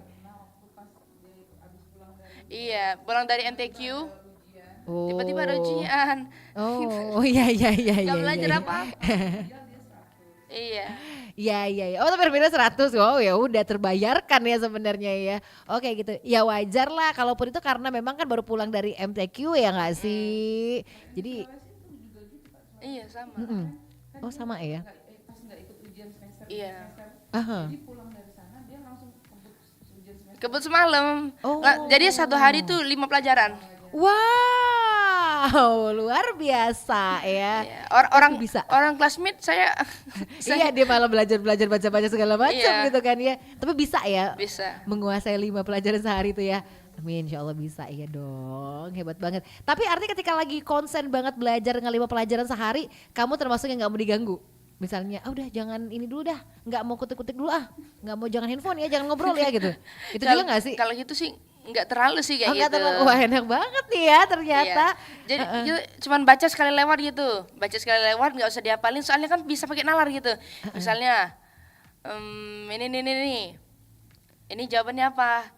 Iya, pulang dari MTQ. Tiba-tiba ada ujian. Oh, iya. Gak belajar apa? Iya. Iya. Oh, tapi berbeda 100. Oh, ya udah terbayarkan ya sebenarnya ya. Oke gitu. Ya wajar lah kalaupun itu karena memang kan baru pulang dari MTQ ya enggak sih? Jadi iya sama. Oh, sama ya? Pas enggak ikut ujian semester. Iya. Jadi pulang dari sana dia langsung kebut semalam. Oh. Jadi satu hari tuh 5 pelajaran. Wow, luar biasa ya. Iya. Orang classmate saya. Iya, dia malah belajar baca-baca segala macam gitu kan ya. Tapi bisa ya. Bisa. Menguasai 5 pelajaran sehari itu ya. Amin, insya Allah bisa ya dong, hebat banget. Tapi artinya ketika lagi konsen banget belajar dengan 5 pelajaran sehari, kamu termasuk yang nggak mau diganggu. Misalnya, udah jangan ini dulu dah, nggak mau kutik-kutik dulu nggak mau jangan handphone ya, jangan ngobrol ya gitu. Itu juga nggak sih? Kalau gitu sih nggak terlalu sih kayak gitu. Wah enak banget nih ya ternyata. Iya. Jadi cuman baca sekali lewat gitu, nggak usah dihafalin soalnya kan bisa pakai nalar gitu. Misalnya, ini jawabannya apa?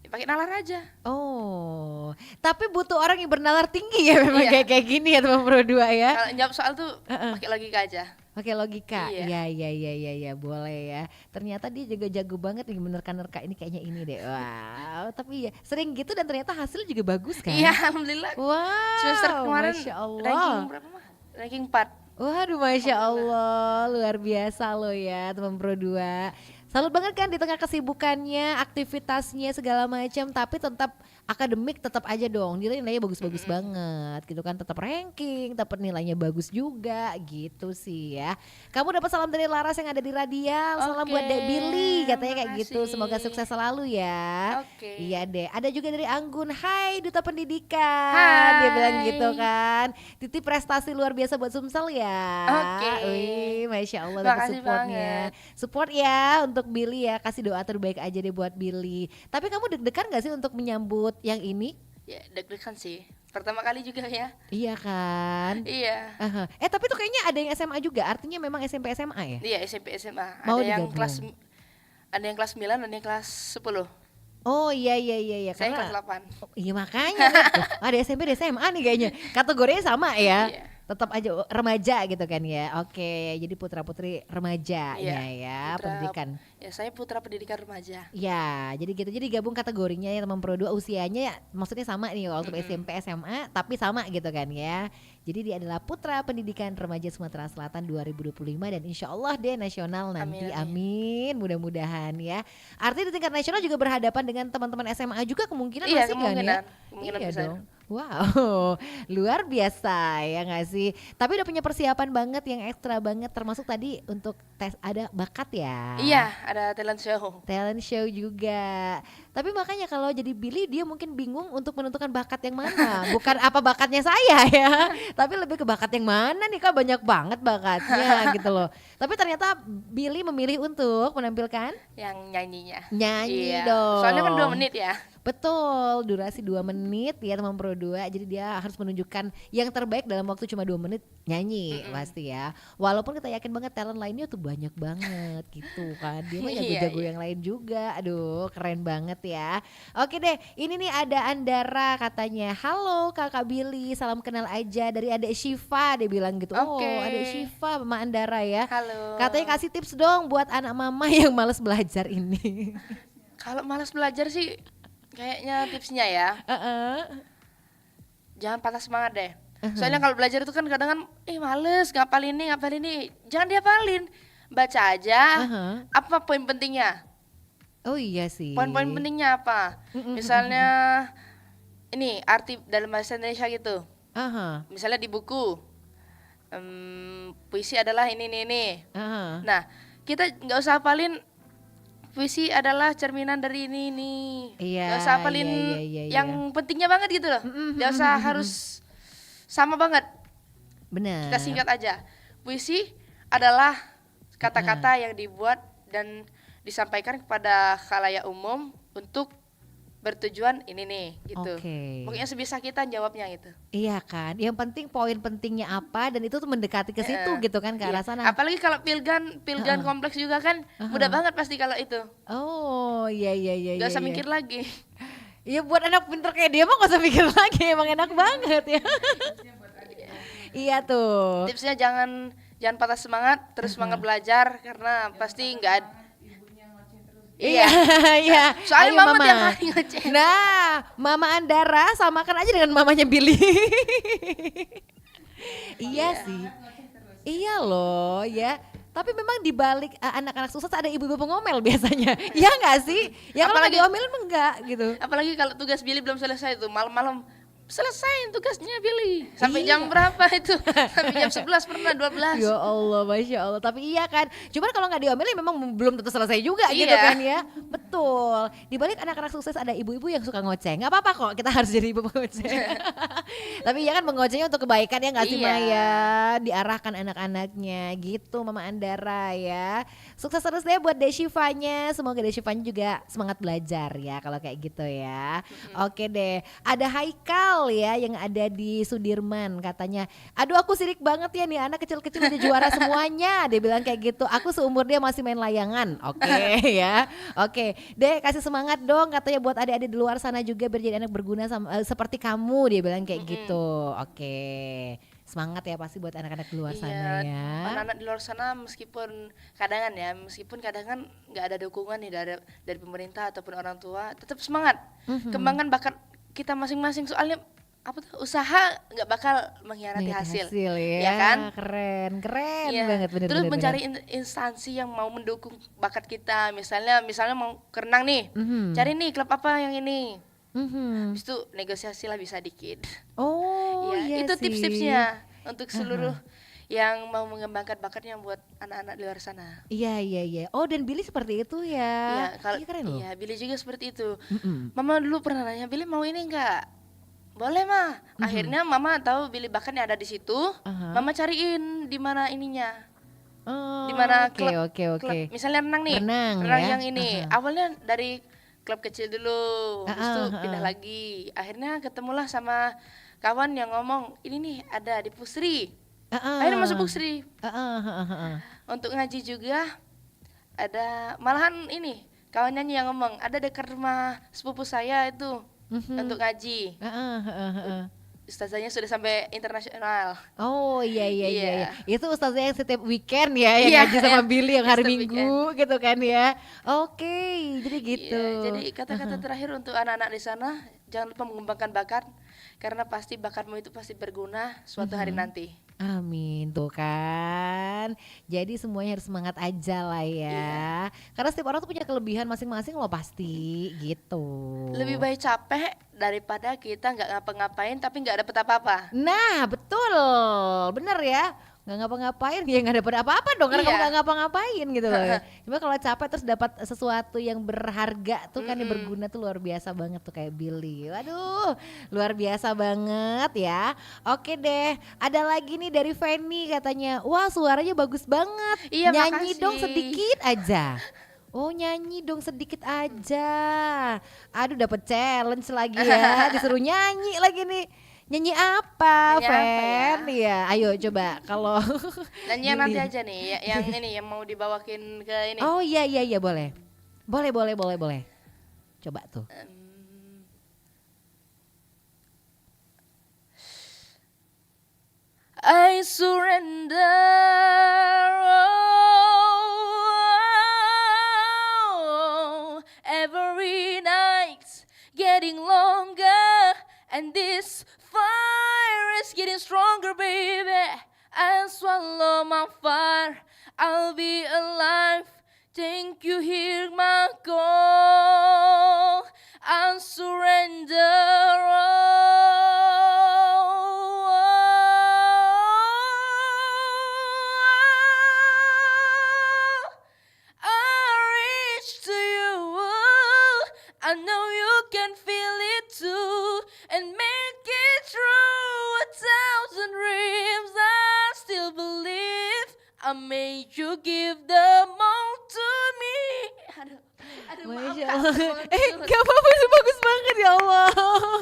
Pakai nalar aja. Oh, tapi butuh orang yang bernalar tinggi ya memang kayak gini ya teman Pro 2 ya. Kalau jawab soal tuh pakai logika aja. Pakai logika. Iya. Boleh ya. Ternyata dia juga jago banget nih menerka-nerka ini kayaknya ini deh. Wow, tapi ya sering gitu dan ternyata hasil juga bagus kan? Iya, alhamdulillah. Wow. Semester kemarin Masya Allah. ranking berapa mah? Ranking 4. Waduh, Masya Allah, luar biasa loh ya teman Pro 2. Salut banget kan di tengah kesibukannya, aktivitasnya segala macam, tapi tetap akademik tetap aja dong, nilainya bagus-bagus banget gitu kan, tetap ranking, dapat nilainya bagus juga gitu sih ya. Kamu dapat salam dari Laras yang ada di Radial, salam buat Dek Billy katanya kayak gitu, semoga sukses selalu ya. Iya deh, ada juga dari Anggun, hai Duta Pendidikan, dia bilang gitu kan, titip prestasi luar biasa buat Sumsel ya. Wih, Masya Allah dapat supportnya, support ya untuk Billy ya, kasih doa terbaik aja deh buat Billy. Tapi kamu deg-degan gak sih untuk menyambut yang ini? Ya deg-degan sih, pertama kali juga ya. Iya kan? Iya. Tapi tuh kayaknya ada yang SMA juga, artinya memang SMP SMA ya? Iya SMP SMA, Mau ada yang kelas 9, ada yang kelas 10. Oh iya. Saya karena, kelas 8. Iya makanya ada SMP ada SMA nih kayaknya, kategorinya sama ya. Iya. Tetap aja remaja gitu kan ya. Oke, jadi putra putri remaja ya pendidikan. Ya saya putra pendidikan remaja. Ya, jadi gitu. Jadi gabung kategorinya ya teman Pro 2, usianya ya maksudnya sama nih waktu SMP SMA tapi sama gitu kan ya. Jadi dia adalah Putra Pendidikan Remaja Sumatera Selatan 2025 dan insya Allah deh nasional nanti. Amin. Mudah-mudahan ya. Artinya di tingkat nasional juga berhadapan dengan teman-teman SMA juga kemungkinan Iya, masih kan ya? kemungkinan Iya besar. dong. Wow, luar biasa ya nggak sih? Tapi udah punya persiapan banget yang ekstra banget, termasuk tadi untuk tes ada bakat ya? Iya, ada talent show. Talent show juga. Tapi makanya kalau jadi Billy dia mungkin bingung untuk menentukan bakat yang mana. Bukan apa bakatnya saya ya, tapi lebih ke bakat yang mana nih Kak, banyak banget bakatnya gitu loh. Tapi ternyata Billy memilih untuk menampilkan Yang nyanyinya. nyanyi Iya. dong. Soalnya kan 2 menit ya. Betul, durasi 2 menit ya teman Pro 2. Jadi dia harus menunjukkan yang terbaik dalam waktu cuma 2 menit nyanyi pasti ya. Walaupun kita yakin banget talent lainnya tuh banyak banget gitu kan. Dia mah jago-jago yang lain juga. Aduh, keren banget ya. Oke deh, ini nih ada Andara katanya. Halo Kakak Billy, salam kenal aja dari Adek Syifa, dia bilang gitu. Oh, Adek Syifa Mama Andara ya. Halo. Katanya kasih tips dong buat anak mama yang males belajar ini. Kalau malas belajar sih kayaknya tipsnya ya, jangan patah semangat deh. Soalnya kalau belajar itu kan kadang kan, males ngapalin ini, jangan dihafalin, baca aja. Apa poin pentingnya? Oh iya sih. Poin-poin pentingnya apa? Misalnya ini arti dalam bahasa Indonesia gitu. Misalnya di buku, puisi adalah ini. Nah, kita nggak usah hafalin. Puisi adalah cerminan dari ini. Iya, gak usah hafalin yang pentingnya banget gitu loh. Gak usah harus sama banget. Benar. Kita singkat aja. Puisi adalah kata-kata yang dibuat dan disampaikan kepada khalayak umum untuk bertujuan ini nih gitu. Pokoknya sebisa kita jawabnya gitu. Iya kan. Yang penting poin pentingnya apa dan itu tuh mendekati ke situ gitu kan ke arah sana. Apalagi kalau pilgan kompleks juga kan mudah banget pasti kalau itu. Oh iya. Gak usah mikir lagi. Iya buat anak pinter kayak dia mah gak usah mikir lagi, emang enak banget ya. Iya tuh. Tipsnya jangan patah semangat, terus semangat belajar karena pasti nggak ada. Iya. Soalnya mama tiap hari ngecek. Nah, Mama Andara samakan aja dengan mamanya Billy. Iya sih. Iya loh ya. Tapi memang di balik anak-anak sukses ada ibu-ibu pengomel biasanya. Iya enggak sih? Ya kalau nggak diomelin enggak gitu. Apalagi kalau tugas Billy belum selesai tuh, malam-malam selesain tugasnya Billy. Sampai jam berapa itu? Sampai jam 11 pernah 12. Ya Allah, Masya Allah. Tapi iya kan, cuman kalau nggak diomelin memang belum tentu selesai juga gitu kan ya. Betul. Di balik anak-anak sukses ada ibu-ibu yang suka ngoceh. Nggak apa-apa kok, kita harus jadi ibu pengoceh. Tapi ya kan mengocehnya untuk kebaikan ya nggak sih Maya? Diarahkan anak-anaknya gitu Mama Andara ya. Sukses terus deh buat Deshifanya. Semoga Deshifanya juga semangat belajar ya kalau kayak gitu ya. Oke deh, ada Haikal ya yang ada di Sudirman katanya, aduh aku sirik banget ya nih anak kecil-kecil udah juara semuanya, dia bilang kayak gitu, aku seumur dia masih main layangan. Oke ya, oke deh, kasih semangat dong katanya buat adik-adik di luar sana juga biar jadi anak berguna seperti kamu, dia bilang kayak gitu. Oke, semangat ya pasti buat anak-anak di luar sana ya. Anak-anak di luar sana meskipun kadang nggak ada dukungan nih dari pemerintah ataupun orang tua, tetap semangat, kembangkan bakat kita masing-masing, soalnya usaha nggak bakal mengkhianati hasil ya kan. Keren banget, bener, terus mencari instansi yang mau mendukung bakat kita, misalnya mau kerenang nih, cari nih klub apa yang ini. Habis itu negosiasi lah bisa dikit. Iya itu sih. Tips-tipsnya untuk seluruh yang mau mengembangkan bakatnya buat anak-anak di luar sana. Iya. Oh, dan Billy seperti itu ya. Keren loh. Iya, Billy juga seperti itu. Mama dulu pernah nanya, Billy mau ini enggak? Boleh mah. Akhirnya mama tahu Billy bakatnya ada di situ. Mama cariin di mana ininya. Di mana klub. Misalnya renang nih. Renang ya? Yang ini. Awalnya dari klub kecil dulu, habis itu pindah lagi. Akhirnya ketemulah sama kawan yang ngomong, ini nih ada di Pusri. Akhirnya masuk Pusri. Untuk ngaji juga ada, malahan ini kawan nyanyi yang ngomong, ada dekat rumah sepupu saya itu untuk ngaji. Ustazahnya sudah sampai internasional. Oh iya. Itu ustazah yang setiap weekend ya yang ngaji sama Billy yang hari Minggu gitu kan ya. Oke, jadi gitu. Jadi kata-kata terakhir untuk anak-anak di sana, jangan lupa mengembangkan bakat, karena pasti bakatmu itu pasti berguna suatu hari nanti. Amin, tuh kan. Jadi semuanya harus semangat aja lah ya. Karena setiap orang tuh punya kelebihan masing-masing loh pasti gitu. Lebih baik capek daripada kita nggak ngapa-ngapain tapi nggak dapet apa-apa. Nah betul, bener ya. Nggak ngapa-ngapain ya nggak dapet apa-apa dong karena kamu nggak ngapa-ngapain gitu loh. Cuma kalau capek terus dapat sesuatu yang berharga tuh kan yang berguna tuh luar biasa banget tuh kayak Billy. Waduh, luar biasa banget ya. Oke deh, ada lagi nih dari Fanny katanya, wah suaranya bagus banget. Iya, Nyanyi makasih. dong sedikit aja. Oh nyanyi dong sedikit aja. Aduh dapat challenge lagi ya, disuruh nyanyi lagi nih. Nyanyi apa, Nyanyi apa Fen? Ya, ayo coba kalau Nyanyi yang nanti aja nih, yang ini yang mau dibawakin ke ini. Oh iya boleh. Boleh. Coba tuh. I surrender. Oh, every night getting longer, and this fire is getting stronger, baby. I swallow my fire, I'll be alive. Thank you, hear my call. I'll surrender all. I reach to you. I know you can feel it too, and make it true. 1,000 dreams, I still believe. I made you give them all to me. Aduh, maaf Masya Kak, Allah. semangat Gak apa-apa itu bagus banget ya Allah.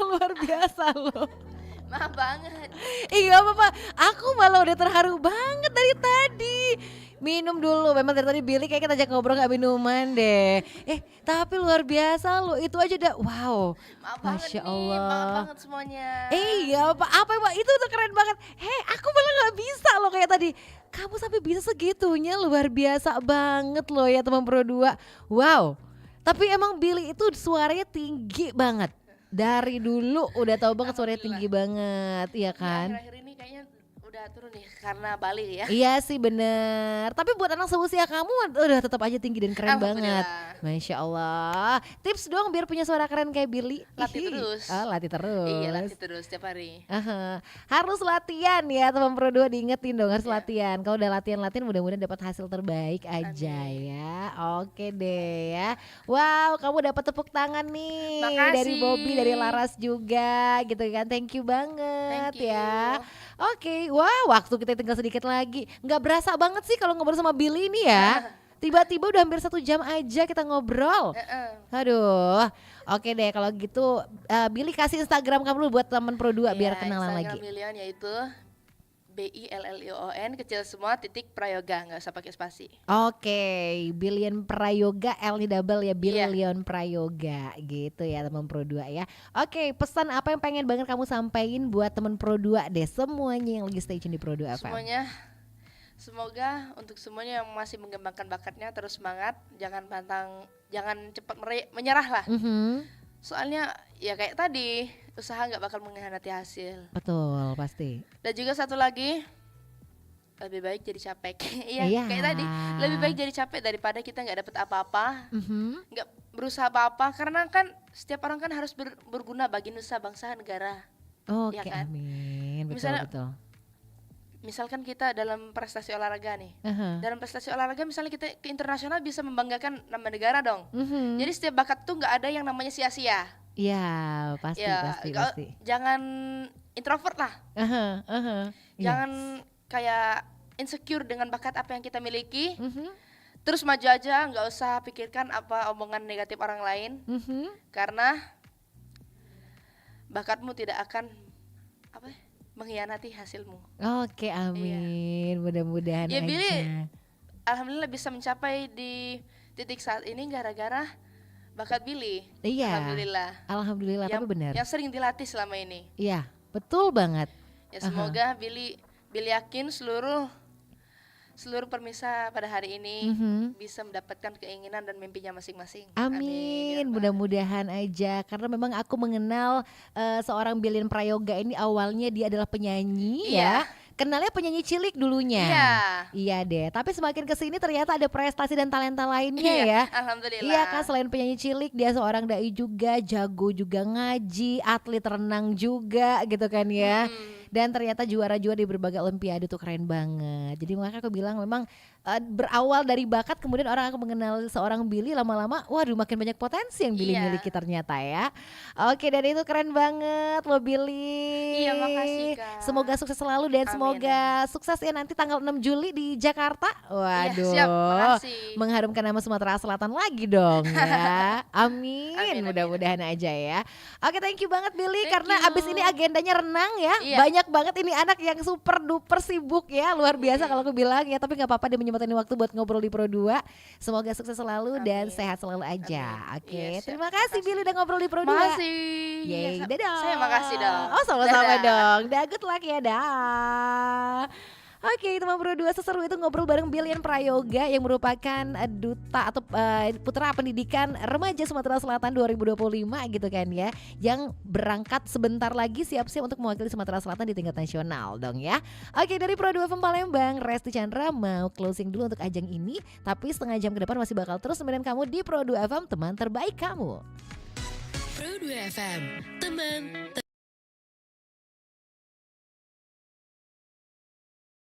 Luar biasa loh. maaf banget. Gak apa-apa. Aku malah udah terharu banget dari tadi. Minum dulu, memang dari tadi Billy kayak kita ajak ngobrol gak minuman deh. Tapi luar biasa loh, itu aja udah wow. Maaf banget Masya nih, Allah. maaf banget semuanya. Iya apa itu udah keren banget. Aku malah gak bisa loh kayak tadi. Kamu sampai bisa segitunya, luar biasa banget loh ya teman Pro 2. Wow. Tapi emang Billy itu suaranya tinggi banget. Dari dulu udah tahu banget suaranya tinggi banget, iya kan? Akhir-akhir ini kayaknya udah turun nih karena Bali ya. Iya sih bener. Tapi buat anak seusia kamu udah tetap aja tinggi dan keren banget. Masya Allah. Tips dong biar punya suara keren kayak Billy. Latih terus. Latih terus. Iya, latih terus setiap hari. Harus latihan ya teman Pro 2, diingetin dong harus latihan. Kalau udah latihan mudah-mudahan dapat hasil terbaik aja. Amin. Ya. Oke deh ya. Wow, kamu dapat tepuk tangan nih. Makasih. Dari Bobby, dari Laras juga gitu kan. Thank you banget. Thank you. Ya. Oke, wah waktu kita tinggal sedikit lagi. Nggak berasa banget sih kalau ngobrol sama Billy ini ya. Tiba-tiba udah hampir 1 jam aja kita ngobrol. Aduh, oke deh kalau gitu Billy kasih Instagram kamu dulu buat teman Pro 2 biar kenalan lagi. Instagram Billion yaitu BILLION kecil semua titik Prayoga, nggak usah pakai spasi. Oke, Billion Prayoga, L-nya double ya, Billion Prayoga gitu ya teman Pro 2 ya. Oke, pesan apa yang pengen banget kamu sampaikan buat teman Pro 2 deh, semuanya yang lagi stay tune di Pro 2 FM. Semuanya, semoga untuk semuanya yang masih mengembangkan bakatnya terus semangat, jangan pantang, jangan cepat menyerah lah. Soalnya ya kayak tadi, usaha nggak bakal mengkhianati hasil. Betul, pasti. Dan juga satu lagi, lebih baik jadi capek. Iya, kayak tadi, lebih baik jadi capek daripada kita nggak dapet apa-apa, nggak berusaha apa-apa. Karena kan setiap orang kan harus berguna bagi nusa bangsa negara. Oke, ya kan? Amin. Misalnya, betul. Misalkan kita dalam prestasi olahraga nih, dalam prestasi olahraga misalnya kita ke internasional bisa membanggakan nama negara dong. Jadi setiap bakat tuh nggak ada yang namanya sia-sia. Iya, pasti, Ya, pasti. jangan introvert lah. Jangan kayak insecure dengan bakat apa yang kita miliki. Terus maju aja, nggak usah pikirkan apa omongan negatif orang lain. Karena bakatmu tidak akan mengkhianati hasilmu. Oke, amin. Mudah-mudahan Ya aja. Billy, alhamdulillah bisa mencapai di titik saat ini gara-gara bakat Billy. Iya. Alhamdulillah. Tapi benar. Yang sering dilatih selama ini. Iya, betul banget. Ya semoga Billy yakin seluruh seluruh pemirsa pada hari ini bisa mendapatkan keinginan dan mimpinya masing-masing. Amin. Mudah-mudahan aja, karena memang aku mengenal seorang Bilin Prayoga ini awalnya dia adalah penyanyi ya. Kenalnya penyanyi cilik dulunya. Iya deh. Tapi semakin kesini ternyata ada prestasi dan talenta lainnya ya. Alhamdulillah. Iya kan, selain penyanyi cilik dia seorang dai juga, jago juga ngaji, atlet renang juga gitu kan ya. Dan ternyata juara-juara di berbagai olimpiade tuh keren banget. Jadi makanya aku bilang memang berawal dari bakat, kemudian orang akan mengenal seorang Billy, lama-lama waduh makin banyak potensi yang Billy miliki ternyata ya. Oke, dan itu keren banget loh Billy. Iya, makasih Kak. Semoga sukses selalu dan semoga sukses ya nanti tanggal 6 Juli di Jakarta. Waduh. Siap, makasih. Mengharumkan nama Sumatera Selatan lagi dong ya. Amin. Mudah-mudahan aja ya. Oke, thank you banget Billy karena abis ini agendanya renang ya. Banyak banget ini anak yang super duper sibuk ya, luar biasa kalau aku bilang ya, tapi nggak apa-apa dia menyempatkan waktu buat ngobrol di Pro 2. Semoga sukses selalu dan sehat selalu aja. Oke, terima kasih Billy udah ngobrol di Pro 2. Makasih. Yeay, dadah. Saya makasih dong. Oh, sama-sama dong. Dah, good luck ya, dah. Oke, teman Pro 2, seseru itu ngobrol bareng Bilin Prayoga yang merupakan duta atau putra pendidikan remaja Sumatera Selatan 2025 gitu kan ya, yang berangkat sebentar lagi siap-siap untuk mewakili Sumatera Selatan di tingkat nasional dong ya. Oke, dari Pro 2 FM Palembang, Resti Chandra mau closing dulu untuk ajang ini, tapi setengah jam ke depan masih bakal terus nemenin kamu di Pro 2 FM, teman terbaik kamu. Pro 2 FM, teman